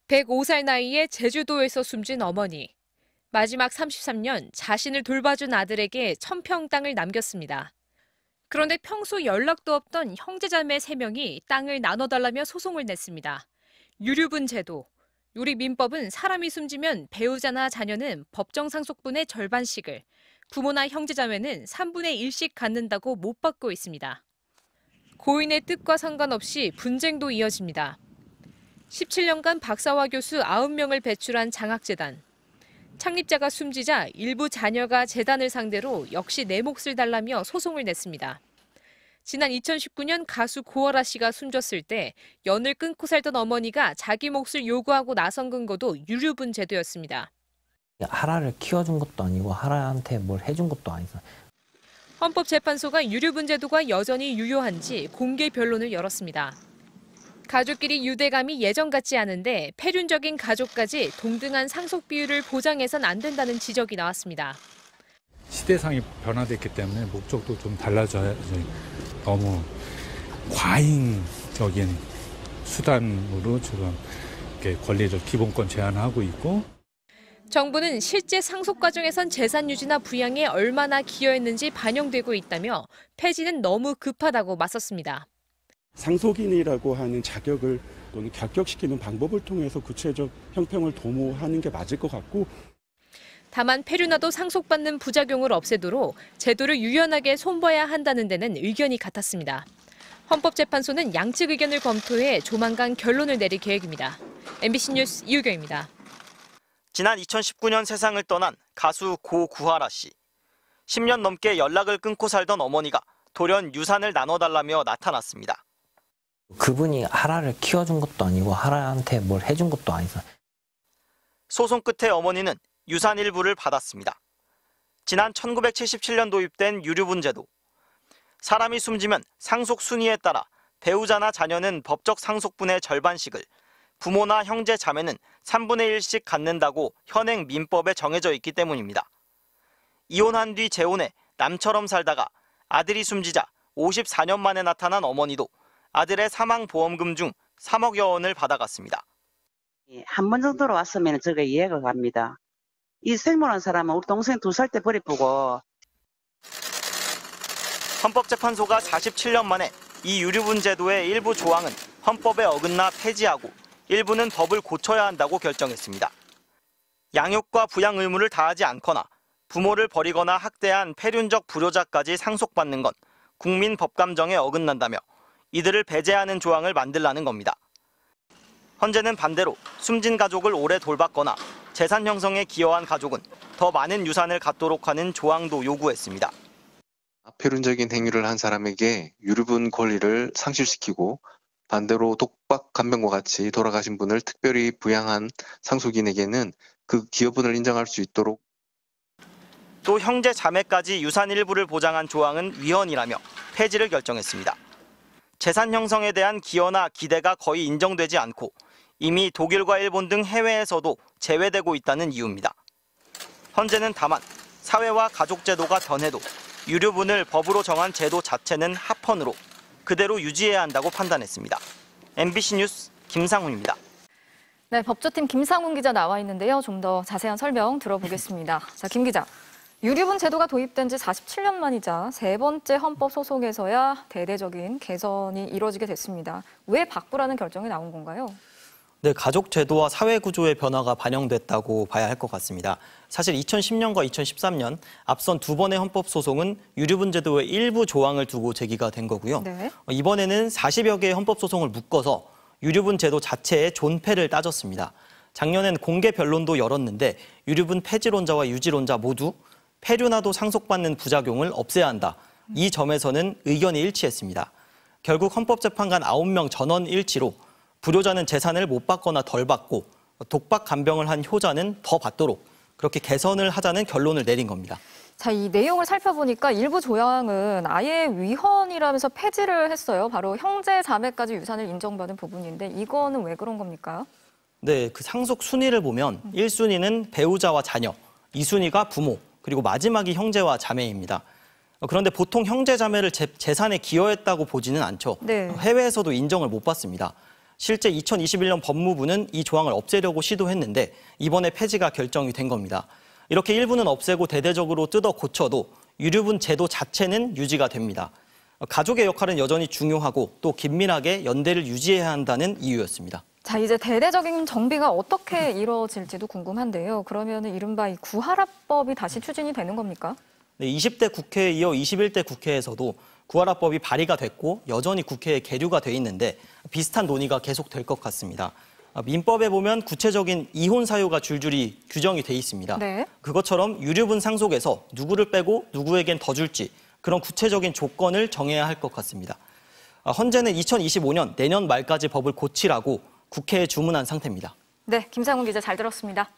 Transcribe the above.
105살 나이에 제주도에서 숨진 어머니. 마지막 33년 자신을 돌봐준 아들에게 1000평 땅을 남겼습니다. 그런데 평소 연락도 없던 형제자매 3명이 땅을 나눠달라며 소송을 냈습니다. 유류분 제도. 우리 민법은 사람이 숨지면 배우자나 자녀는 법정 상속분의 절반씩을, 부모나 형제자매는 3분의 1씩 갖는다고 못 받고 있습니다. 고인의 뜻과 상관없이 분쟁도 이어집니다. 17년간 박사와 교수 90명을 배출한 장학재단. 창립자가 숨지자 일부 자녀가 재단을 상대로 역시 내 몫을 달라며 소송을 냈습니다. 지난 2019년 가수 고아라 씨가 숨졌을 때 연을 끊고 살던 어머니가 자기 몫을 요구하고 나선 근거도 유류분 제도였습니다. 하라를 키워준 것도 아니고 하라한테 뭘 해준 것도 아니고. 헌법재판소가 유류분 제도가 여전히 유효한지 공개 변론을 열었습니다. 가족끼리 유대감이 예전 같지 않은데 폐륜적인 가족까지 동등한 상속 비율을 보장해선 안 된다는 지적이 나왔습니다. 시대상이 변화됐기 때문에 목적도 좀 달라져야지 너무 과잉적인 수단으로 지금 이렇게 권리를 기본권 제한하고 있고. 정부는 실제 상속 과정에선 재산 유지나 부양에 얼마나 기여했는지 반영되고 있다며 폐지는 너무 급하다고 맞섰습니다. 상속인이라고 하는 자격을 또는 결격시키는 방법을 통해서 구체적 형평을 도모하는 게 맞을 것 같고, 다만 폐륜화도 상속받는 부작용을 없애도록 제도를 유연하게 손봐야 한다는 데는 의견이 같았습니다. 헌법재판소는 양측 의견을 검토해 조만간 결론을 내릴 계획입니다. MBC 뉴스 이유경입니다. 지난 2019년 세상을 떠난 가수 고 구하라 씨. 10년 넘게 연락을 끊고 살던 어머니가 돌연 유산을 나눠달라며 나타났습니다. 그분이 하라를 키워준 것도 아니고 하라한테 뭘 해준 것도 아니고. 소송 끝에 어머니는 유산 일부를 받았습니다. 지난 1977년 도입된 유류분 제도. 사람이 숨지면 상속 순위에 따라 배우자나 자녀는 법적 상속분의 절반씩을, 부모나 형제 자매는 3분의 1씩 갖는다고 현행 민법에 정해져 있기 때문입니다. 이혼한 뒤 재혼해 남처럼 살다가 아들이 숨지자 54년 만에 나타난 어머니도 아들의 사망보험금 중 3억여 원을 받아갔습니다. 한 번 정도로 왔으면 저가 이해가 갑니다. 이 생모란 사람은 우리 동생 2살 때 버리고. 헌법재판소가 47년 만에 이 유류분 제도의 일부 조항은 헌법에 어긋나 폐지하고 일부는 법을 고쳐야 한다고 결정했습니다. 양육과 부양 의무를 다하지 않거나 부모를 버리거나 학대한 폐륜적 불효자까지 상속받는 건 국민 법감정에 어긋난다며 이들을 배제하는 조항을 만들라는 겁니다. 헌재는 반대로 숨진 가족을 오래 돌봤거나 재산 형성에 기여한 가족은 더 많은 유산을 갖도록 하는 조항도 요구했습니다. 폐륜적인 행위를 한 사람에게 유류분 권리를 상실시키고 반대로 독박 간병과 같이 돌아가신 분을 특별히 부양한 상속인에게는 그 기여분을 인정할 수 있도록. 또 형제 자매까지 유산 일부를 보장한 조항은 위헌이라며 폐지를 결정했습니다. 재산 형성에 대한 기여나 기대가 거의 인정되지 않고 이미 독일과 일본 등 해외에서도 제외되고 있다는 이유입니다. 헌재는 다만 사회와 가족 제도가 변해도 유류분을 법으로 정한 제도 자체는 합헌으로 그대로 유지해야 한다고 판단했습니다. MBC 뉴스 김상훈입니다. 네, 법조팀 김상훈 기자 나와 있는데요. 좀 더 자세한 설명 들어보겠습니다. 자, 김 기자. 유류분 제도가 도입된 지 47년 만이자 3번째 헌법 소송에서야 대대적인 개선이 이루어지게 됐습니다. 왜 바꾸라는 결정이 나온 건가요? 네, 가족 제도와 사회 구조의 변화가 반영됐다고 봐야 할 것 같습니다. 사실 2010년과 2013년 앞선 2번의 헌법 소송은 유류분 제도의 일부 조항을 두고 제기가 된 거고요. 네. 이번에는 40여 개의 헌법 소송을 묶어서 유류분 제도 자체의 존폐를 따졌습니다. 작년엔 공개 변론도 열었는데 유류분 폐지론자와 유지론자 모두 폐륜화도 상속받는 부작용을 없애야 한다. 이 점에서는 의견이 일치했습니다. 결국 헌법재판관 9명 전원 일치로 불효자는 재산을 못 받거나 덜 받고 독박 간병을 한 효자는 더 받도록 그렇게 개선을 하자는 결론을 내린 겁니다. 자, 이 내용을 살펴보니까 일부 조항은 아예 위헌이라면서 폐지를 했어요. 바로 형제 자매까지 유산을 인정받은 부분인데 이거는 왜 그런 겁니까? 네, 그 상속 순위를 보면 1순위는 배우자와 자녀, 2순위가 부모, 그리고 마지막이 형제와 자매입니다. 그런데 보통 형제 자매를 재산에 기여했다고 보지는 않죠. 네. 해외에서도 인정을 못 받습니다. 실제 2021년 법무부는 이 조항을 없애려고 시도했는데 이번에 폐지가 결정이 된 겁니다. 이렇게 일부는 없애고 대대적으로 뜯어 고쳐도 유류분 제도 자체는 유지가 됩니다. 가족의 역할은 여전히 중요하고 또 긴밀하게 연대를 유지해야 한다는 이유였습니다. 자, 이제 대대적인 정비가 어떻게 이루어질지도 궁금한데요. 그러면 이른바 이 구하라법이 다시 추진이 되는 겁니까? 네, 20대 국회에 이어 21대 국회에서도 구하라법이 발의가 됐고 여전히 국회에 계류가 돼 있는데 비슷한 논의가 계속될 것 같습니다. 민법에 보면 구체적인 이혼 사유가 줄줄이 규정이 돼 있습니다. 네. 그것처럼 유류분 상속에서 누구를 빼고 누구에겐 더 줄지 그런 구체적인 조건을 정해야 할 것 같습니다. 헌재는 2025년 내년 말까지 법을 고치라고 국회에 주문한 상태입니다. 네, 김상훈 기자 잘 들었습니다.